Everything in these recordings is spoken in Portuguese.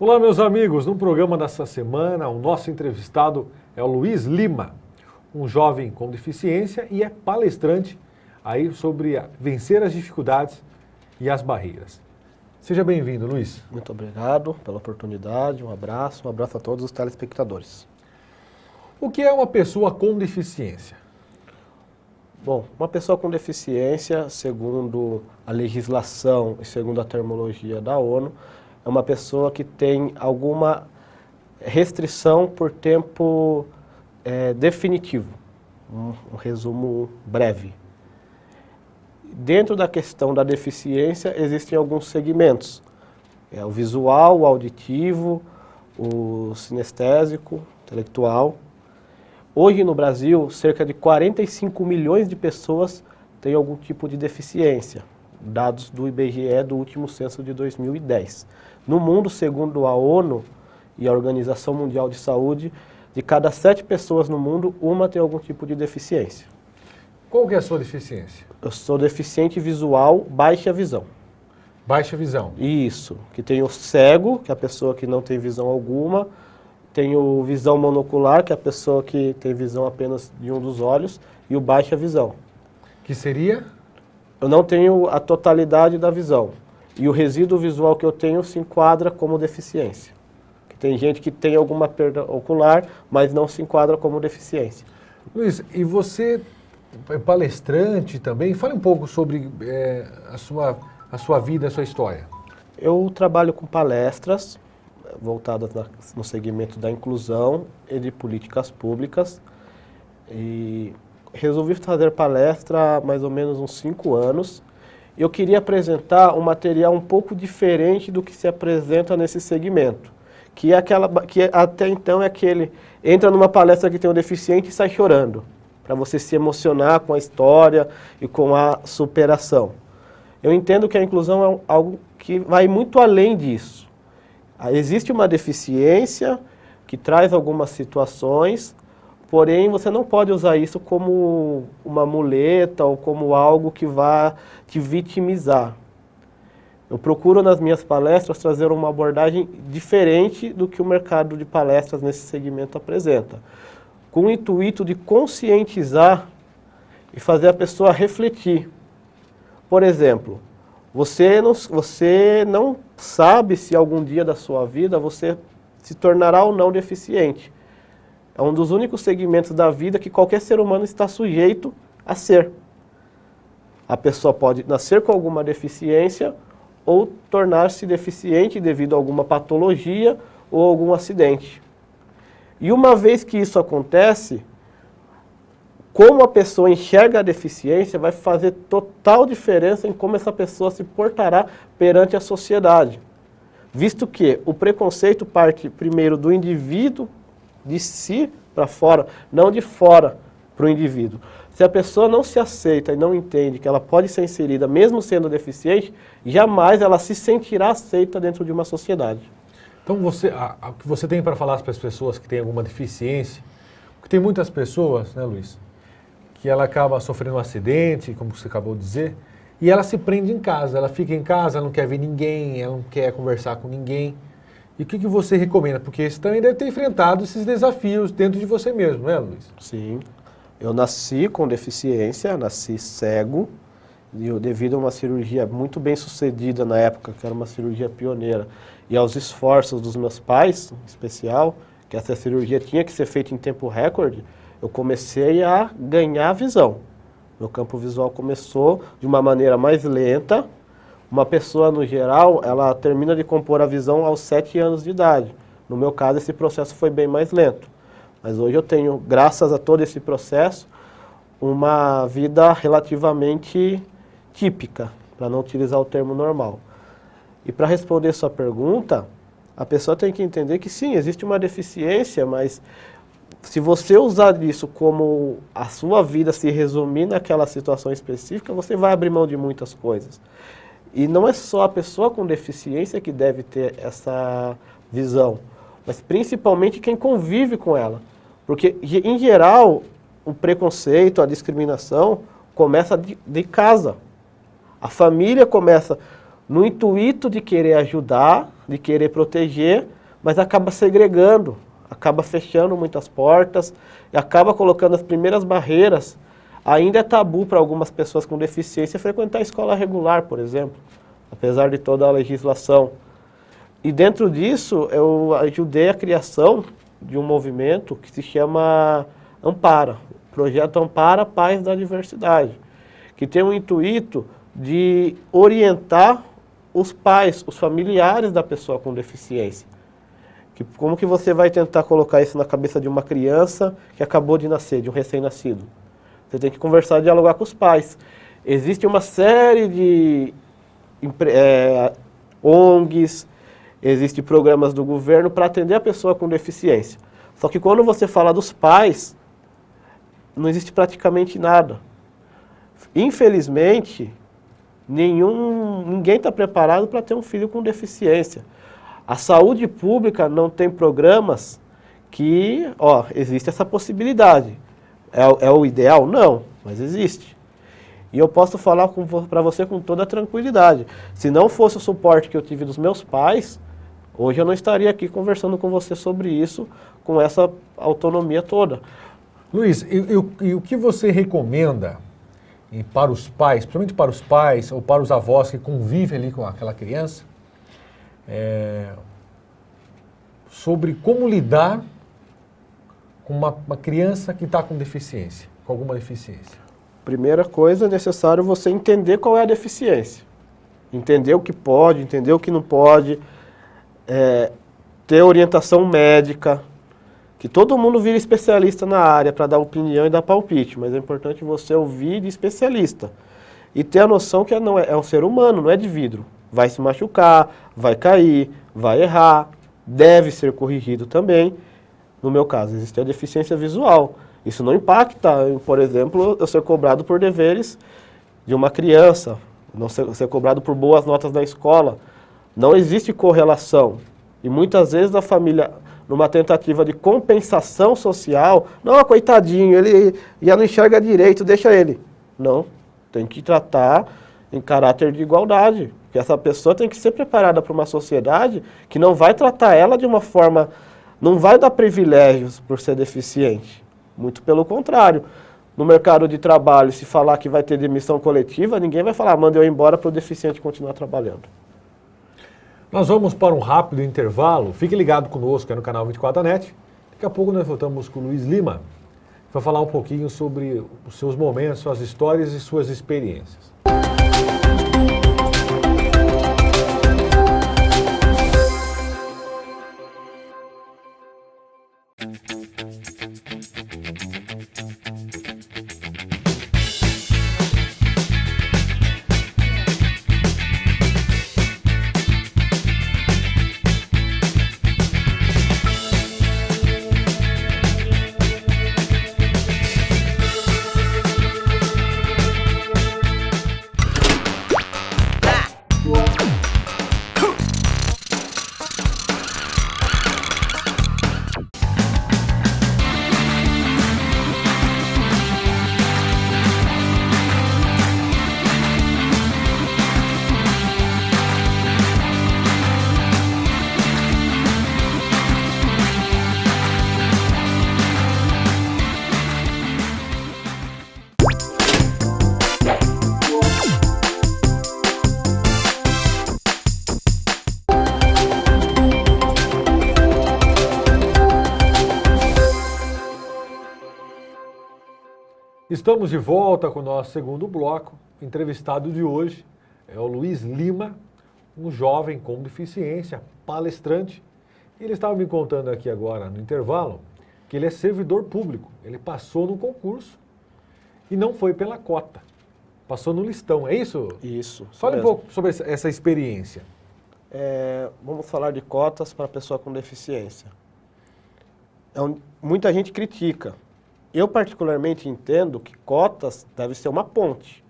Olá, meus amigos. No programa dessa semana, o nosso entrevistado é o Luiz Lima, um jovem com deficiência e é palestrante aí sobre vencer as dificuldades e as barreiras. Seja bem-vindo, Luiz. Muito obrigado pela oportunidade, um abraço a todos os telespectadores. O que é uma pessoa com deficiência? Bom, uma pessoa com deficiência, segundo a legislação e segundo a terminologia da ONU, é uma pessoa que tem alguma restrição por tempo definitivo. Um resumo breve. Dentro da questão da deficiência, existem alguns segmentos. O visual, o auditivo, o sinestésico, intelectual. Hoje no Brasil, cerca de 45 milhões de pessoas têm algum tipo de deficiência, dados do IBGE do último censo de 2010. No mundo, segundo a ONU e a Organização Mundial de Saúde, de cada 7 pessoas no mundo, uma tem algum tipo de deficiência. Qual que é a sua deficiência? Eu sou deficiente visual, baixa visão. Baixa visão. Isso, que tem o cego, que é a pessoa que não tem visão alguma, tem o visão monocular, que é a pessoa que tem visão apenas de um dos olhos, e o baixa visão. Que seria? Eu não tenho a totalidade da visão. E o resíduo visual que eu tenho se enquadra como deficiência. Tem gente que tem alguma perda ocular, mas não se enquadra como deficiência. Luiz, e você é palestrante também? Fale um pouco sobre a sua vida, a sua história. Eu trabalho com palestras voltadas no segmento da inclusão e de políticas públicas. E resolvi fazer palestra há mais ou menos uns 5 anos. Eu queria apresentar um material um pouco diferente do que se apresenta nesse segmento. Que até então é aquele, entra numa palestra que tem um deficiente e sai chorando, para você se emocionar com a história e com a superação. Eu entendo que a inclusão é algo que vai muito além disso. Existe uma deficiência que traz algumas situações, porém você não pode usar isso como uma muleta ou como algo que vá te vitimizar. Eu procuro nas minhas palestras trazer uma abordagem diferente do que o mercado de palestras nesse segmento apresenta, com o intuito de conscientizar e fazer a pessoa refletir. Por exemplo, você não sabe se algum dia da sua vida você se tornará ou não deficiente. É um dos únicos segmentos da vida que qualquer ser humano está sujeito a ser. A pessoa pode nascer com alguma deficiência ou tornar-se deficiente devido a alguma patologia ou algum acidente. E uma vez que isso acontece, como a pessoa enxerga a deficiência vai fazer total diferença em como essa pessoa se portará perante a sociedade. Visto que o preconceito parte primeiro do indivíduo, de si para fora, não de fora para o indivíduo. Se a pessoa não se aceita e não entende que ela pode ser inserida mesmo sendo deficiente, jamais ela se sentirá aceita dentro de uma sociedade. Então, o que você tem para falar para as pessoas que têm alguma deficiência, porque tem muitas pessoas, né, Luiz, que ela acaba sofrendo um acidente, como você acabou de dizer, e ela se prende em casa, ela fica em casa, ela não quer ver ninguém, ela não quer conversar com ninguém. E o que você recomenda? Porque você também deve ter enfrentado esses desafios dentro de você mesmo, né, Luiz? Sim. Eu nasci com deficiência, nasci cego, devido a uma cirurgia muito bem sucedida na época, que era uma cirurgia pioneira, e aos esforços dos meus pais, em especial, que essa cirurgia tinha que ser feita em tempo recorde, eu comecei a ganhar visão. Meu campo visual começou de uma maneira mais lenta. Uma pessoa, no geral, ela termina de compor a visão aos 7 anos de idade. No meu caso, esse processo foi bem mais lento. Mas hoje eu tenho, graças a todo esse processo, uma vida relativamente típica, para não utilizar o termo normal. E para responder sua pergunta, a pessoa tem que entender que sim, existe uma deficiência, mas se você usar isso como a sua vida se resumir naquela situação específica, você vai abrir mão de muitas coisas. E não é só a pessoa com deficiência que deve ter essa visão, mas principalmente quem convive com ela. Porque, em geral, o preconceito, a discriminação começa de casa. A família começa no intuito de querer ajudar, de querer proteger, mas acaba segregando, acaba fechando muitas portas, e acaba colocando as primeiras barreiras. Ainda é tabu para algumas pessoas com deficiência frequentar a escola regular, por exemplo, apesar de toda a legislação. E dentro disso, eu ajudei a criação de um movimento que se chama Ampara, Projeto Ampara Pais da Diversidade, que tem o intuito de orientar os pais, os familiares da pessoa com deficiência. Como que você vai tentar colocar isso na cabeça de uma criança que acabou de nascer, de um recém-nascido? Você tem que conversar, dialogar com os pais. Existe uma série de ONGs, existem programas do governo para atender a pessoa com deficiência. Só que quando você fala dos pais, não existe praticamente nada. Infelizmente, ninguém está preparado para ter um filho com deficiência. A saúde pública não tem programas que, existe essa possibilidade. É o ideal? Não, mas existe. E eu posso falar para você com toda a tranquilidade. Se não fosse o suporte que eu tive dos meus pais, hoje eu não estaria aqui conversando com você sobre isso, com essa autonomia toda. Luiz, e o que você recomenda para os pais, principalmente para os pais ou para os avós que convivem ali com aquela criança, sobre como lidar com uma criança que está com deficiência, com alguma deficiência? Primeira coisa, é necessário você entender qual é a deficiência. Entender o que pode, entender o que não pode, ter orientação médica, que todo mundo vira especialista na área para dar opinião e dar palpite, mas é importante você ouvir de especialista e ter a noção que é um ser humano, não é de vidro. Vai se machucar, vai cair, vai errar, deve ser corrigido também. No meu caso, existe a deficiência visual. Isso não impacta, por exemplo, eu ser cobrado por deveres de uma criança, não ser cobrado por boas notas na escola. Não existe correlação. E muitas vezes a família, numa tentativa de compensação social, não, coitadinho, ele já não enxerga direito, deixa ele. Não, tem que tratar em caráter de igualdade. Porque essa pessoa tem que ser preparada para uma sociedade que não vai tratar ela de uma forma, não vai dar privilégios por ser deficiente. Muito pelo contrário. No mercado de trabalho, se falar que vai ter demissão coletiva, ninguém vai falar, manda eu ir embora para o deficiente continuar trabalhando. Nós vamos para um rápido intervalo. Fique ligado conosco no canal 24 da NET. Daqui a pouco nós voltamos com o Luiz Lima, que vai falar um pouquinho sobre os seus momentos, suas histórias e suas experiências. Estamos de volta com o nosso segundo bloco. O entrevistado de hoje é o Luiz Lima, um jovem com deficiência, palestrante. Ele estava me contando aqui agora, no intervalo, que ele é servidor público. Ele passou no concurso e não foi pela cota. Passou no listão, é isso? Isso. Fale um pouco sobre essa experiência. Vamos falar de cotas para pessoa com deficiência. Muita gente critica. Eu particularmente entendo que cotas deve ser uma ponte.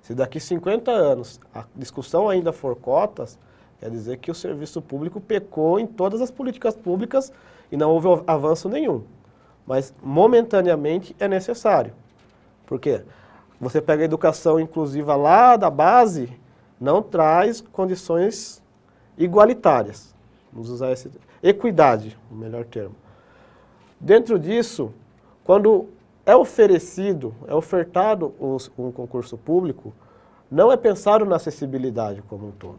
Se daqui 50 anos a discussão ainda for cotas, quer dizer que o serviço público pecou em todas as políticas públicas e não houve avanço nenhum. Mas momentaneamente é necessário. Por quê? Você pega a educação inclusiva lá da base, não traz condições igualitárias. Vamos usar esse... Equidade, o melhor termo. Dentro disso, quando é ofertado um concurso público, não é pensado na acessibilidade como um todo.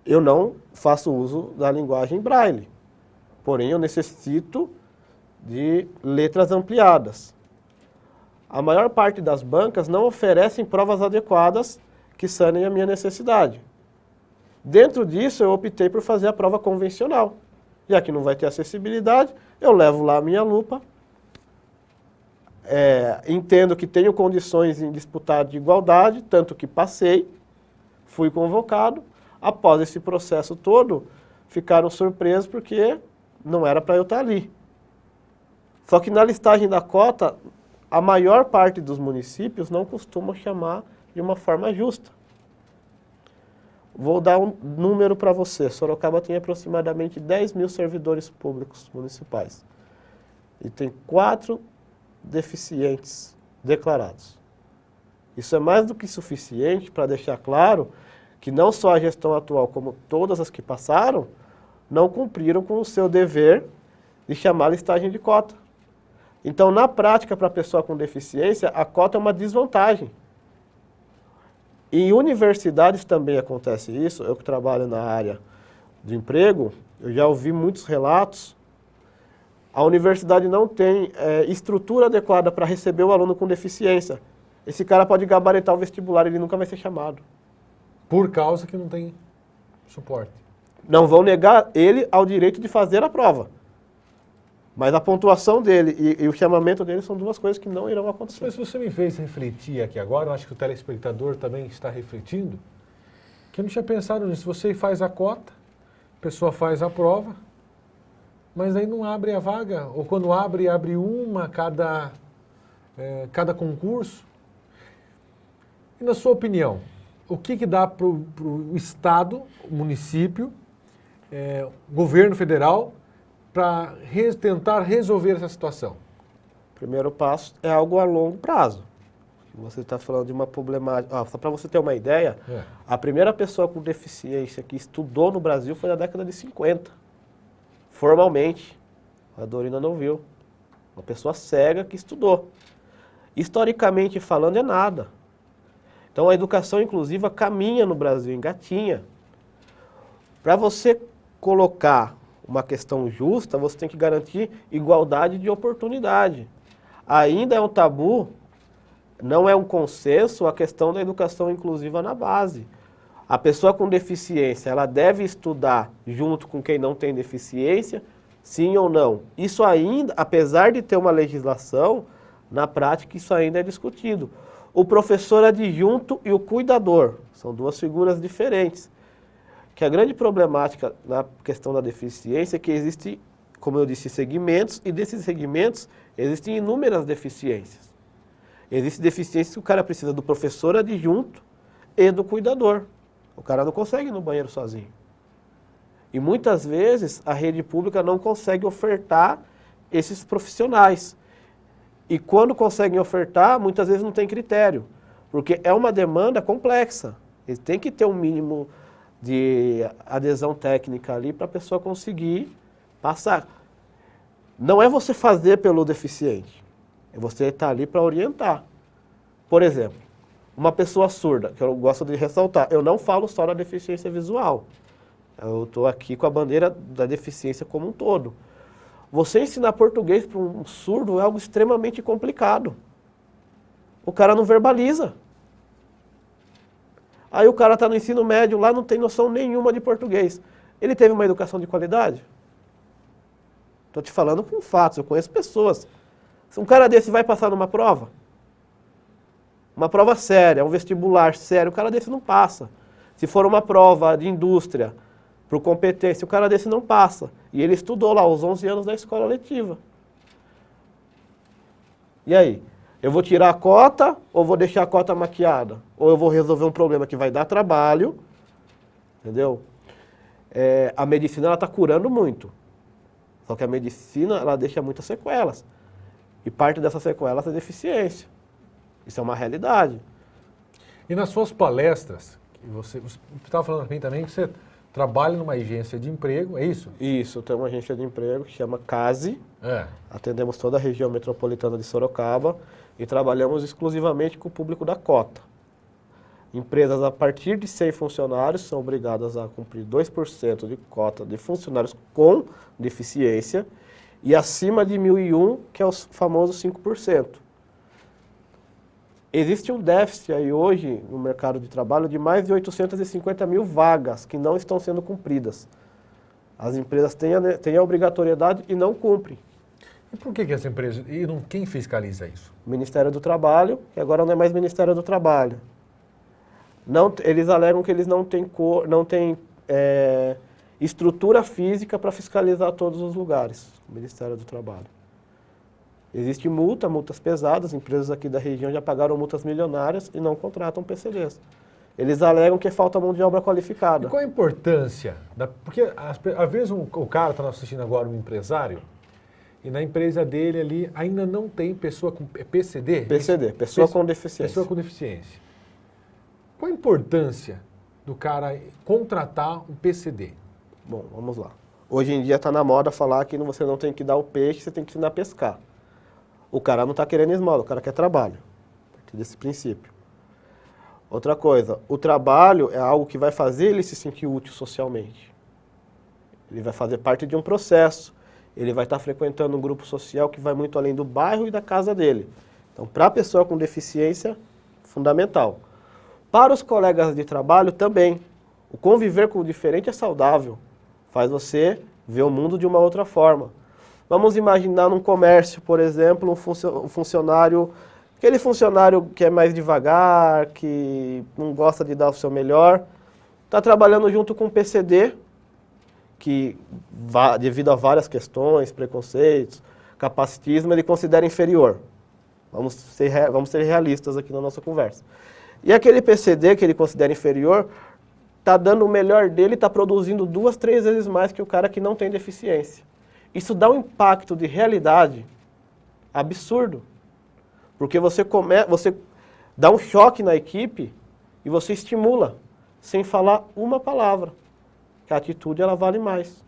Eu não faço uso da linguagem Braille, porém eu necessito de letras ampliadas. A maior parte das bancas não oferecem provas adequadas que sanem a minha necessidade. Dentro disso, eu optei por fazer a prova convencional. Já que não vai ter acessibilidade, eu levo lá a minha lupa, entendo que tenho condições em disputar de igualdade, tanto que passei, fui convocado. Após esse processo todo, ficaram surpresos porque não era para eu estar ali. Só que na listagem da cota, a maior parte dos municípios não costuma chamar de uma forma justa. Vou dar um número para você. Sorocaba tem aproximadamente 10 mil servidores públicos municipais. E tem 4 deficientes declarados. Isso é mais do que suficiente para deixar claro que não só a gestão atual, como todas as que passaram, não cumpriram com o seu dever de chamar a listagem de cota. Então, na prática, para a pessoa com deficiência, a cota é uma desvantagem. Em universidades também acontece isso. Eu que trabalho na área de emprego, eu já ouvi muitos relatos. A universidade não tem estrutura adequada para receber o aluno com deficiência. Esse cara pode gabaritar o vestibular, ele nunca vai ser chamado. Por causa que não tem suporte. Não vão negar ele ao direito de fazer a prova. Mas a pontuação dele e o chamamento dele são duas coisas que não irão acontecer. Mas você me fez refletir aqui agora, eu acho que o telespectador também está refletindo, que eu não tinha pensado nisso. Você faz a cota, a pessoa faz a prova, mas aí não abre a vaga, ou quando abre uma cada concurso. E na sua opinião, o que dá para o Estado, o município, governo federal, para tentar resolver essa situação? O primeiro passo é algo a longo prazo. Você está falando de uma problemática... só para você ter uma ideia, a primeira pessoa com deficiência que estudou no Brasil foi na década de 50. Formalmente. A Dorina não viu. Uma pessoa cega que estudou. Historicamente falando, é nada. Então, a educação inclusiva caminha no Brasil, engatinha. Para você colocar uma questão justa, você tem que garantir igualdade de oportunidade. Ainda é um tabu, não é um consenso a questão da educação inclusiva na base. A pessoa com deficiência, ela deve estudar junto com quem não tem deficiência, sim ou não? Isso ainda, apesar de ter uma legislação, na prática isso ainda é discutido. O professor adjunto e o cuidador são duas figuras diferentes. Que a grande problemática na questão da deficiência é que existe, como eu disse, segmentos, e desses segmentos existem inúmeras deficiências. Existem deficiências que o cara precisa do professor adjunto e do cuidador. O cara não consegue ir no banheiro sozinho. E muitas vezes a rede pública não consegue ofertar esses profissionais. E quando conseguem ofertar, muitas vezes não tem critério, porque é uma demanda complexa. Ele tem que ter um mínimo de adesão técnica ali para a pessoa conseguir passar. Não é você fazer pelo deficiente, é você estar ali para orientar. Por exemplo, uma pessoa surda, que eu gosto de ressaltar, eu não falo só da deficiência visual, eu estou aqui com a bandeira da deficiência como um todo. Você ensinar português para um surdo é algo extremamente complicado. O cara não verbaliza. Aí o cara está no ensino médio lá, não tem noção nenhuma de português. Ele teve uma educação de qualidade? Estou te falando com fatos, eu conheço pessoas. Se um cara desse vai passar numa prova, uma prova séria, um vestibular sério, o cara desse não passa. Se for uma prova de indústria, por competência, o cara desse não passa. E ele estudou lá aos 11 anos da escola letiva. E aí? Eu vou tirar a cota ou vou deixar a cota maquiada? Ou eu vou resolver um problema que vai dar trabalho, entendeu? A medicina está curando muito. Só que a medicina ela deixa muitas sequelas. E parte dessas sequelas é deficiência. Isso é uma realidade. E nas suas palestras, você estava falando para mim também que você trabalha numa agência de emprego, é isso? Isso, tem uma agência de emprego que chama CASE. É. Atendemos toda a região metropolitana de Sorocaba e trabalhamos exclusivamente com o público da cota. Empresas a partir de 100 funcionários são obrigadas a cumprir 2% de cota de funcionários com deficiência e acima de 1.001, que é o famoso 5%. Existe um déficit aí hoje no mercado de trabalho de mais de 850 mil vagas que não estão sendo cumpridas. As empresas têm a obrigatoriedade e não cumprem. E por que essa empresa... E quem fiscaliza isso? O Ministério do Trabalho, que agora não é mais Ministério do Trabalho. Eles alegam que eles não têm estrutura física para fiscalizar todos os lugares, o Ministério do Trabalho. Existe multas pesadas, empresas aqui da região já pagaram multas milionárias e não contratam PCDs. Eles alegam que falta mão de obra qualificada. E qual a importância? Porque às vezes o cara está assistindo agora, um empresário, e na empresa dele ali ainda não tem pessoa com PCD? PCD, pessoa com deficiência. Pessoa com deficiência. Qual a importância do cara contratar um PCD? Bom, vamos lá. Hoje em dia está na moda falar que você não tem que dar o peixe, você tem que ensinar a pescar. O cara não está querendo esmola, o cara quer trabalho. A partir desse princípio. Outra coisa, o trabalho é algo que vai fazer ele se sentir útil socialmente. Ele vai fazer parte de um processo. Ele vai estar frequentando um grupo social que vai muito além do bairro e da casa dele. Então, para a pessoa com deficiência, fundamental. Para os colegas de trabalho também. O conviver com o diferente é saudável. Faz você ver o mundo de uma outra forma. Vamos imaginar num comércio, por exemplo, um funcionário, aquele funcionário que é mais devagar, que não gosta de dar o seu melhor, está trabalhando junto com um PCD, que devido a várias questões, preconceitos, capacitismo, ele considera inferior. Vamos ser realistas aqui na nossa conversa. E aquele PCD que ele considera inferior, está dando o melhor dele, está produzindo 2, 3 vezes mais que o cara que não tem deficiência. Isso dá um impacto de realidade absurdo. Porque você dá um choque na equipe e você estimula, sem falar uma palavra. Que a atitude ela vale mais.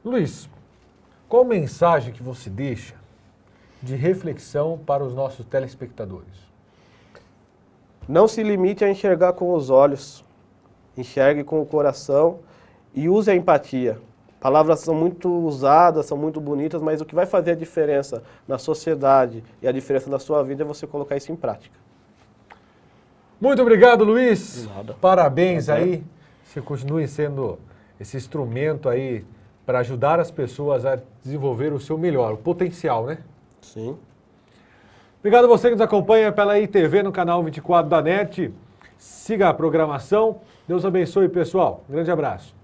Luiz, qual mensagem que você deixa de reflexão para os nossos telespectadores? Não se limite a enxergar com os olhos. Enxergue com o coração e use a empatia. Palavras são muito usadas, são muito bonitas, mas o que vai fazer a diferença na sociedade e a diferença na sua vida é você colocar isso em prática. Muito obrigado, Luiz. De nada. Parabéns aí. Você continue sendo esse instrumento aí para ajudar as pessoas a desenvolver o seu melhor, o potencial, né? Sim. Obrigado a você que nos acompanha pela ITV no canal 24 da NET. Siga a programação. Deus abençoe, pessoal. Um grande abraço.